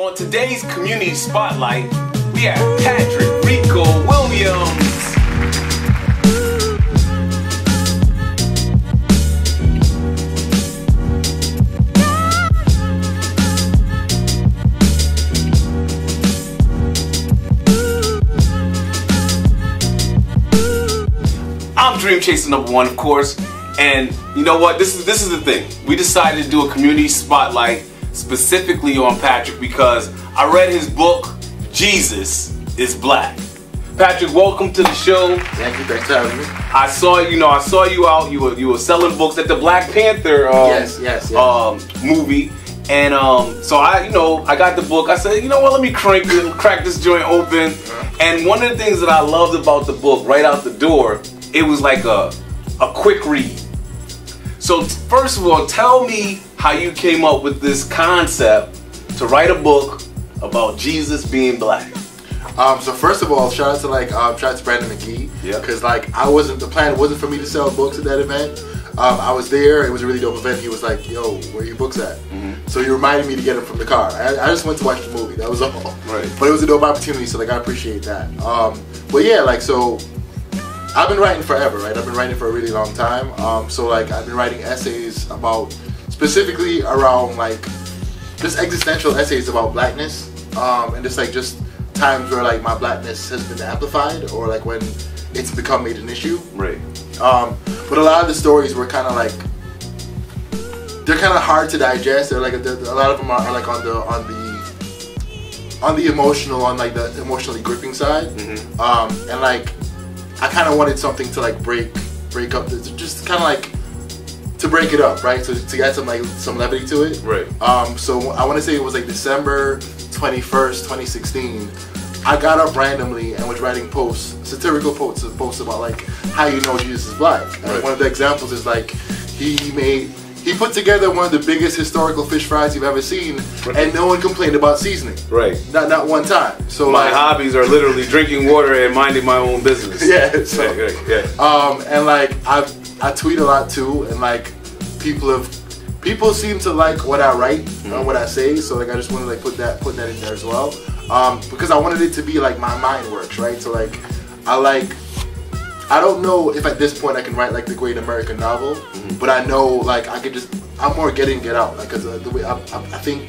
On today's Community Spotlight, we have Patrick, Rico, Willilams. I'm Dream Chaser #1, of course, and you know what? This is the thing. We decided to do a Community Spotlight specifically on Patrick because I read his book, Jesus is Black. Patrick, welcome to the show. Thank you. Thanks for having me. I saw you out. You were selling books at the Black Panther movie, and so I got the book. I said, you know what? Let me crack this joint open. And one of the things that I loved about the book, right out the door, it was like a quick read. So first of all, tell me how you came up with this concept to write a book about Jesus being black. So first of all, shout out to Brandon McGee, because the plan wasn't for me to sell books at that event. I was there. It was a really dope event. He was like, "Yo, where are your books at?" So he reminded me to get them from the car. I just went to watch the movie. That was all. Right. But it was a dope opportunity, so I appreciate that. But yeah, so I've been writing forever, right? I've been writing for a really long time. I've been writing essays specifically around just existential essays about blackness, and just times where my blackness has been amplified or when it's become made an issue. Right. But a lot of the stories were kind of they're kind of hard to digest. They're a lot of them are on the emotionally gripping side, I kind of wanted something to break up, just kind of to break it up, right? To add some levity to it. Right. So I want to say it was December 21st, 2016. I got up randomly and was writing satirical posts about how you know Jesus is black. And one of the examples is he put together one of the biggest historical fish fries you've ever seen, and no one complained about seasoning. Right. Not one time. So my hobbies are literally drinking water and minding my own business. Yeah. So, I tweet a lot too, and people seem to like what I write and what I say. So I just wanted to put that in there as well, because I wanted it to be my mind works, right? So I don't know if at this point I can write the great American novel, but I know I'm more get in, get out, because the way I think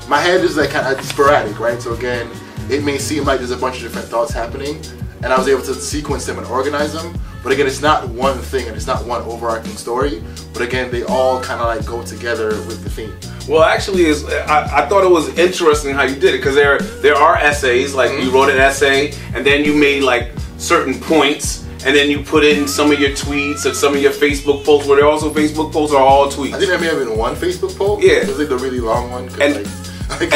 my head is kind of sporadic, right? So again, it may seem like there's a bunch of different thoughts happening, and I was able to sequence them and organize them. But again, it's not one thing and it's not one overarching story. But again, they all kind of go together with the theme. Well, actually, I thought it was interesting how you did it, because there are essays, you wrote an essay and then you made certain points. And then you put in some of your tweets and some of your Facebook posts. Were there also Facebook posts or all tweets? I think there may have been one Facebook post. Yeah. It was the really long one. And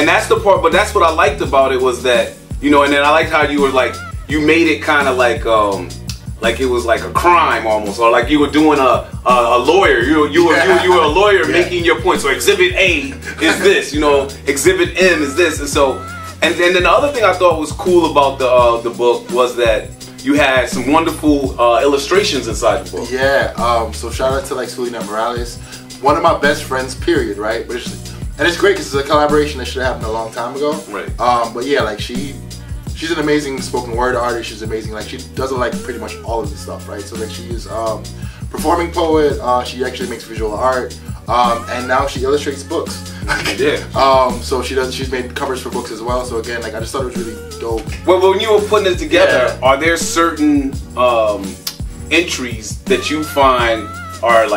that's the part, but that's what I liked about it was that, and then I liked how you were you made it kind of like it was a crime almost, or you were doing a lawyer. You were a lawyer making your point. So Exhibit A is this, Exhibit M is this. And so, and then the other thing I thought was cool about the book was that you had some wonderful illustrations inside the book. Yeah, so shout out to Willilams Morales, one of my best friends, period, right? But it's great because it's a collaboration that should have happened a long time ago. Right. But yeah, she's an amazing spoken word artist. She's amazing. She does pretty much all of the stuff, right? So she is performing poet. She actually makes visual art, and now she illustrates books. Yeah. So she's made covers for books as well. So again, I just thought it was really dope. Well, when you were putting it together, are there certain entries that you find are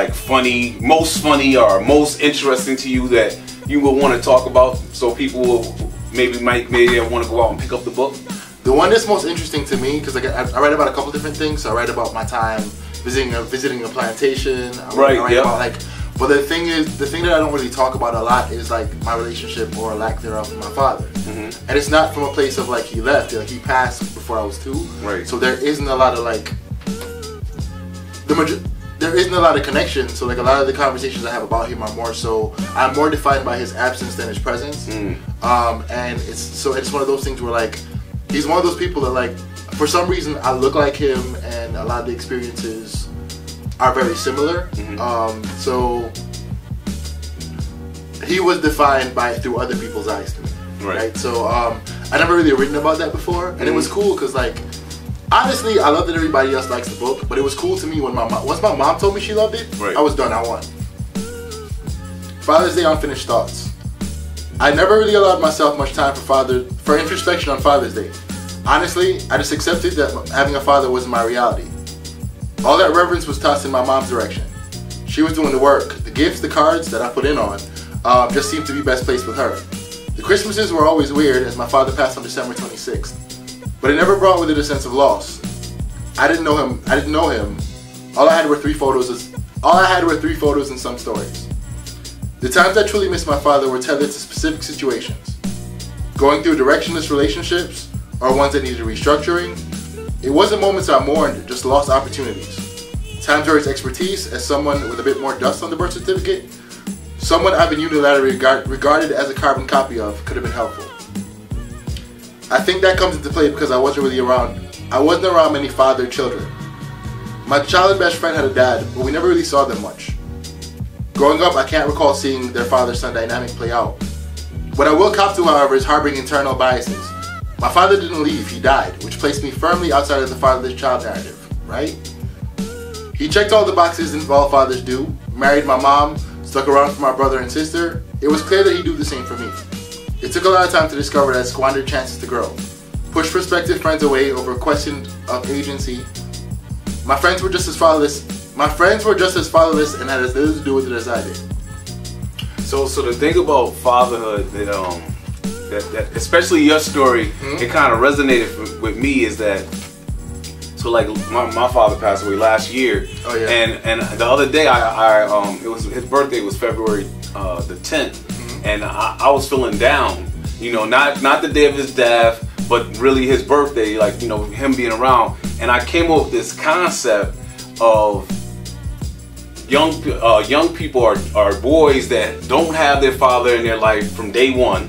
most funny or most interesting to you that you would want to talk about, so people will maybe want to go out and pick up the book? The one that's most interesting to me, because I write about a couple different things. So I write about my time visiting a plantation. But the thing that I don't really talk about a lot is my relationship or lack thereof with my father. And it's not from a place of he left. He passed before I was 2. Right. So there isn't a lot of there isn't a lot of connection. So a lot of the conversations I have about him are I'm more defined by his absence than his presence. And it's one of those things where he's one of those people that for some reason I look like him, and a lot of the experiences are very similar. So he was defined through other people's eyes to me. right? So I never really written about that before, and it was cool because like honestly, I love that everybody else likes the book, but it was cool to me when once my mom told me she loved it, I was done. I won. Father's Day unfinished thoughts. I never really allowed myself much time for introspection on Father's Day. Honestly, I just accepted that having a father wasn't my reality. All that reverence was tossed in my mom's direction. She was doing the work. The gifts, the cards that I put in on, just seemed to be best placed with her. The Christmases were always weird as my father passed on December 26th, but it never brought with it a sense of loss. I didn't know him. All I had were three photos and some stories. The times I truly missed my father were tethered to specific situations. Going through directionless relationships, or ones that needed restructuring. It wasn't moments I mourned, just lost opportunities. Times where his expertise as someone with a bit more dust on the birth certificate, someone I've been unilaterally regarded as a carbon copy of, could have been helpful. I think that comes into play because I wasn't around many fathered children. My childhood best friend had a dad, but we never really saw them much. Growing up, I can't recall seeing their father-son dynamic play out. What I will cop to, however, is harboring internal biases. My father didn't leave, he died, which placed me firmly outside of the fatherless child narrative, right? He checked all the boxes that all fathers do, married my mom, stuck around for my brother and sister. It was clear that he'd do the same for me. It took a lot of time to discover that I squandered chances to grow. Pushed prospective friends away over a question of agency. My friends were just as fatherless and had as little to do with it as I did. So the thing about fatherhood that especially your story, it kind of resonated with me is that, so like my father passed away last year, and the other day it was his birthday was February the 10th, and I was feeling down, you know, not the day of his death, but really his birthday, like, you know, him being around, and I came up with this concept of young people are boys that don't have their father in their life from day one,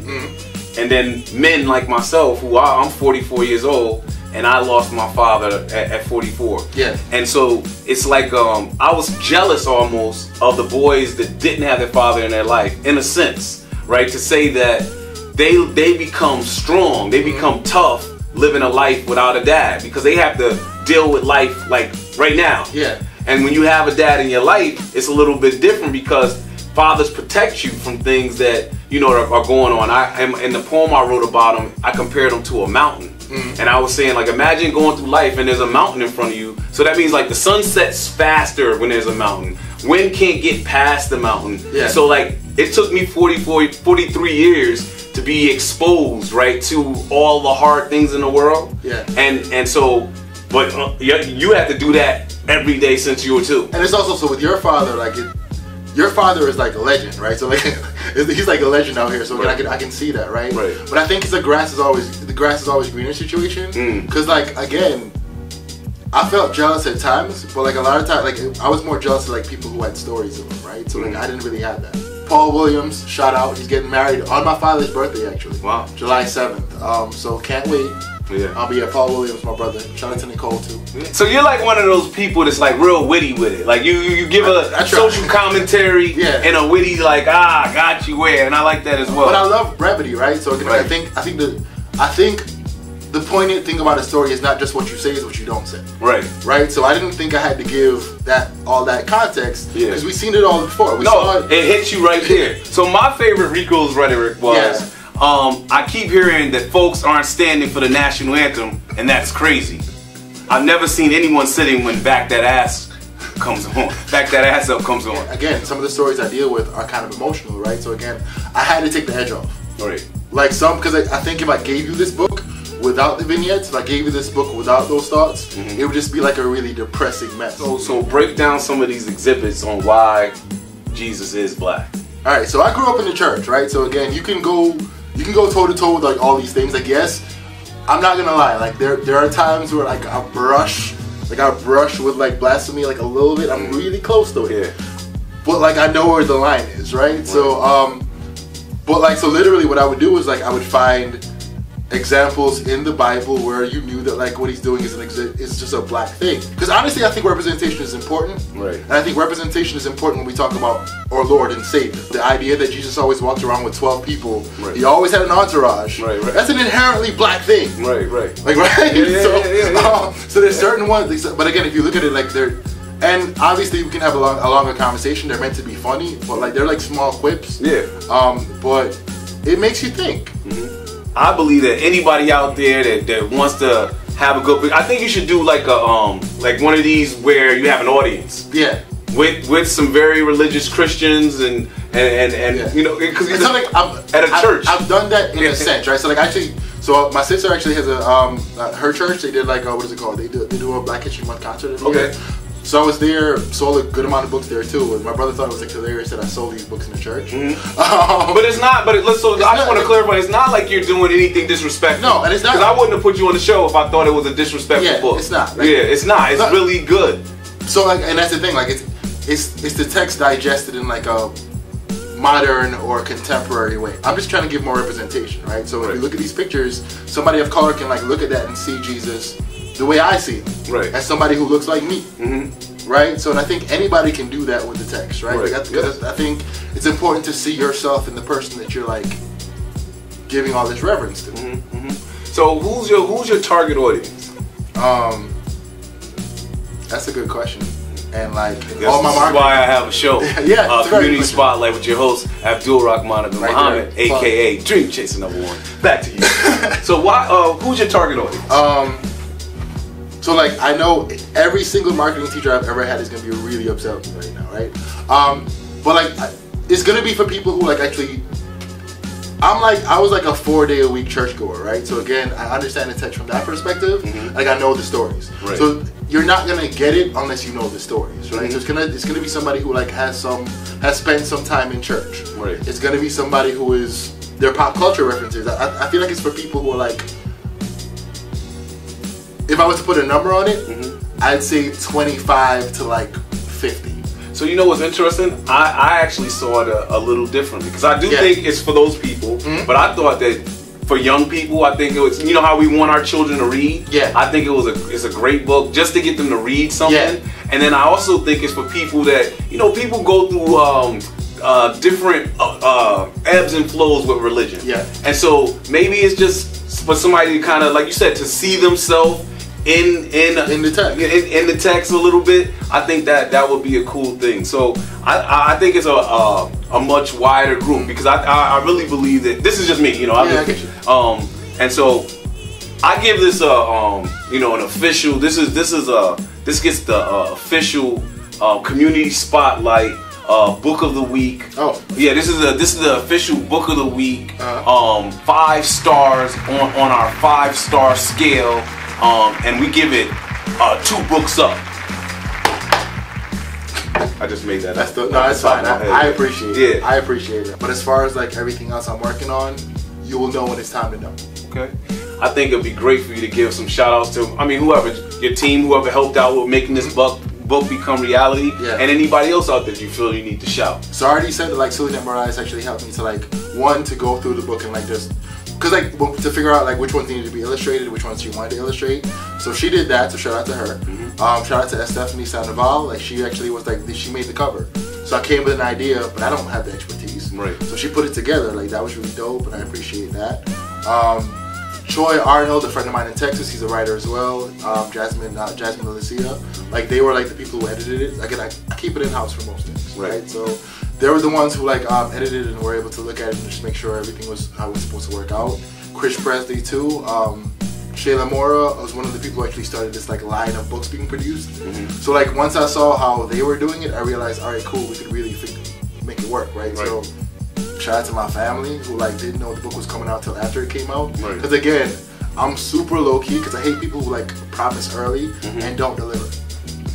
and then men like myself, who I'm 44 years old, and I lost my father at 44. Yeah. And so it's like I was jealous almost of the boys that didn't have their father in their life, in a sense, right? To say that they become strong, they become tough living a life without a dad because they have to deal with life like right now. Yeah. And when you have a dad in your life, it's a little bit different because fathers protect you from things that, you know, are going on. In the poem I wrote about him, I compared him to a mountain. And I was saying, like, imagine going through life and there's a mountain in front of you. So that means, like, the sun sets faster when there's a mountain. Wind can't get past the mountain. Yeah. So, like, it took me 43 years to be exposed, right, to all the hard things in the world. Yeah. And so, but you have to do that every day since you were 2. And it's also, so with your father, like, your father is like a legend, right? So like, he's like a legend out here. So again, I can see that, right? Right. But I think it's the grass is always greener situation. Because like, again, I felt jealous at times, but like a lot of times, like I was more jealous of like people who had stories of him, right? So like I didn't really have that. Paul Williams, shout out, he's getting married on my father's birthday actually. Wow. July 7th. So can't wait. Yeah. I'll be at Paul Williams, my brother. Shout out to Nicole too. So you're like one of those people that's like real witty with it. Like you give a social commentary and a witty like, I got you where, and I like that as well. But I love brevity, right? So again, I think the poignant thing about a story is not just what you say, is what you don't say. Right. Right. So I didn't think I had to give all that context because we've seen it all before. It hits you right there. So my favorite Rico's rhetoric was. I keep hearing that folks aren't standing for the national anthem, and that's crazy. I've never seen anyone sitting when Back That Ass comes on. Back That Ass Up comes on. Again, some of the stories I deal with are kind of emotional, right? So again, I had to take the edge off. Right. Like because I think if I gave you this book without the vignettes, if I gave you this book without those thoughts, it would just be like a really depressing mess. So break down some of these exhibits on why Jesus is black. All right, so I grew up in the church, right? So again, you can go toe to toe with like all these things. Like, yes, I'm not gonna lie. Like there are times where like I brush with like blasphemy like a little bit. I'm really close to it. Yeah. But like I know where the line is, right? So but like so literally what I would do is like I would find examples in the Bible where you knew that like what he's doing is just a black thing. Because honestly, I think representation is important. Right. And I think representation is important when we talk about our Lord and Savior. The idea that Jesus always walked around with 12 people, right. He always had an entourage. Right, right. That's an inherently black thing. Right, right. Like, right? Yeah. So there's certain ones, but again, if you look at it like they're, and obviously we can have a longer conversation, they're meant to be funny, but like they're like small quips. Yeah. But it makes you think. Mm-hmm. I believe that anybody out there that wants to have a good, I think you should do like a like one of these where you have an audience. Yeah. With some very religious Christians and yeah. You know, because like at a church. I've done that in a sense, right? So like actually, so my sister actually has a her church. They did like what is it called? They do a Black History Month concert. Okay. So I was there, sold a good amount of books there too. And my brother thought it was like hilarious that I sold these books in the church. Mm-hmm. But it's not. But I just want to clarify. It's not like you're doing anything disrespectful. No, and it's not. Because I wouldn't have put you on the show if I thought it was a disrespectful book. It's not. Like, yeah, it's not. It's really good. So like, and that's the thing. Like, it's the text digested in like a modern or contemporary way. I'm just trying to give more representation, right? So if you look at these pictures, somebody of color can like look at that and see Jesus the way I see him, right? As somebody who looks like me, right? So, and I think anybody can do that with the text, right? Right. Because I think it's important to see yourself in the person that you're like giving all this reverence to. So, who's your target audience? That's a good question. And like all my marketing. That's why I have a show. Yeah, Community Spotlight with your host Abdul-Rahmaan Muhammad, aka Dream Chaser #1. Back to you. So why? Who's your target audience? So like I know every single marketing teacher I've ever had is gonna be really upset with me right now, right? But like it's gonna be for people who like actually. I was like a 4-day-a-week churchgoer, right? So again, I understand the text from that perspective. Like I know the stories. Right. So you're not gonna get it unless you know the stories, right? So it's gonna be somebody who like has spent some time in church. Right. It's gonna be somebody who is their pop culture references. I feel like it's for people who are like, if I was to put a number on it, I'd say 25 to like 50. So you know what's interesting? I actually saw it a little differently because I do think it's for those people, but I thought that for young people, I think it was, you know how we want our children to read? Yeah. I think it's a great book just to get them to read something. Yeah. And then I also think it's for people that, you know, people go through different ebbs and flows with religion. Yeah. And so maybe it's just for somebody to kind of, like you said, to see themselves in the text a little bit. I think that would be a cool thing. So I think it's a much wider group because I really believe that this is just me, you know. I get you. And so I give this you know, an official. This gets the official Community Spotlight Book of the Week. Oh yeah, this is the official Book of the Week. 5 stars on our 5-star scale. And we give it 2 books up. I just made that up. No, that's fine. I appreciate it. I appreciate it. But as far as like everything else I'm working on, you will know when it's time to know. Okay. I think it'd be great for you to give some shout outs to, I mean, whoever, your team, whoever helped out with making this book become reality, and anybody else out there you feel you need to shout. So I already said that like Susan Morales actually helped me to like, one, to go through the book and like just, because like to figure out like which ones needed to be illustrated, which ones she wanted to illustrate. So she did that, so shout out to her. Shout out to Stephanie Sandoval, like she actually was like, she made the cover. So I came with an idea, but I don't have the expertise. Right. So she put it together, like that was really dope, and I appreciate that. Troy Arnold, a friend of mine in Texas, he's a writer as well. Jasmine Alicia, like they were like the people who edited it. Again, I keep it in house for most things, right? So they were the ones who like edited it and were able to look at it and just make sure everything was how it was supposed to work out. Chris Presley too. Shayla Mora was one of the people who actually started this like line of books being produced. So like once I saw how they were doing it, I realized, all right, cool, we could really make it work, right? So shout out to my family who like didn't know the book was coming out till after it came out. Because again, I'm super low key because I hate people who like promise early and don't deliver.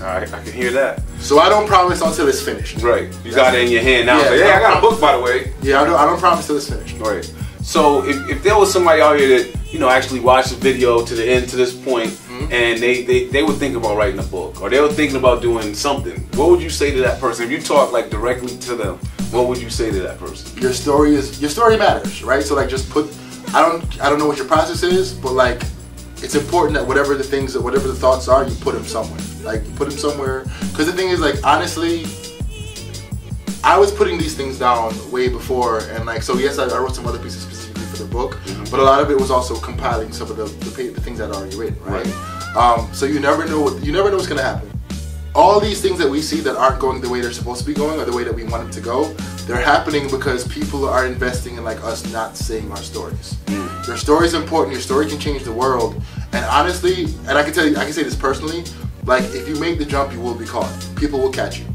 Alright, I can hear that. So I don't promise until it's finished. Right. You got it in your hand now. Yeah, I got a book, by the way. Yeah, I don't promise till it's finished. Right. So if there was somebody out here that, you know, actually watched the video to the end, to this point, and they were thinking about writing a book, or they were thinking about doing something, what would you say to that person? If you talk like directly to them, what would you say to that person? Your story matters, right? So like just put I don't know what your process is, but like, it's important that whatever the thoughts are, you put them somewhere. Like, you put them somewhere. Because the thing is, like, honestly, I was putting these things down way before, and like, so yes, I wrote some other pieces specifically for the book, but a lot of it was also compiling some of the things that I'd already written, right? So you never know what's gonna happen. All these things that we see that aren't going the way they're supposed to be going, or the way that we want them to go, they're happening because people are investing in like us not saying our stories. Your story is important. Your story can change the world. And honestly, and I can say this personally, like, if you make the jump, you will be caught. People will catch you.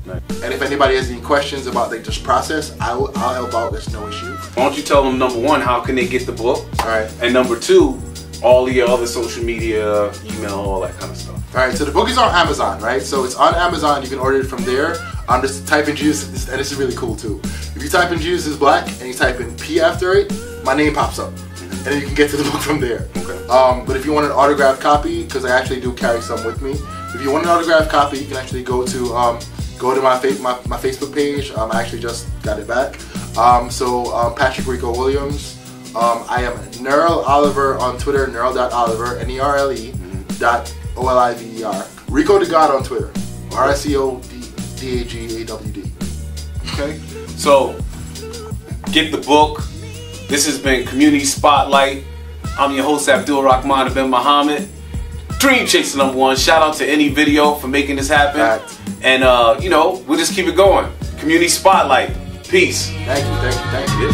And if anybody has any questions about like just process, I'll help out. There's no issue. Why don't you tell them, number one, how can they get the book? All right. And number two, all your other social media, email, all that kind of stuff. Alright, so the book is on Amazon, right? So it's on Amazon, you can order it from there. Just type in Jesus, and this is really cool too. If you type in Jesus is Black and you type in P after it, my name pops up. And then you can get to the book from there. Okay. But if you want an autographed copy, because I actually do carry some with me, if you want an autographed copy, you can actually go to my Facebook page. I actually just got it back. Patrick Rico Willilams. I am Nerl Oliver on Twitter, Nerl.Oliver, Nerl.Oliver. Rico the God on Twitter, RICODAGAWD. Okay, so get the book. This has been Community Spotlight. I'm your host, Abdul-Rahmaan bin Muhammad. Dream Chaser #1. Shout out to Any Video for making this happen. And you know, we'll just keep it going. Community Spotlight. Peace. Thank you.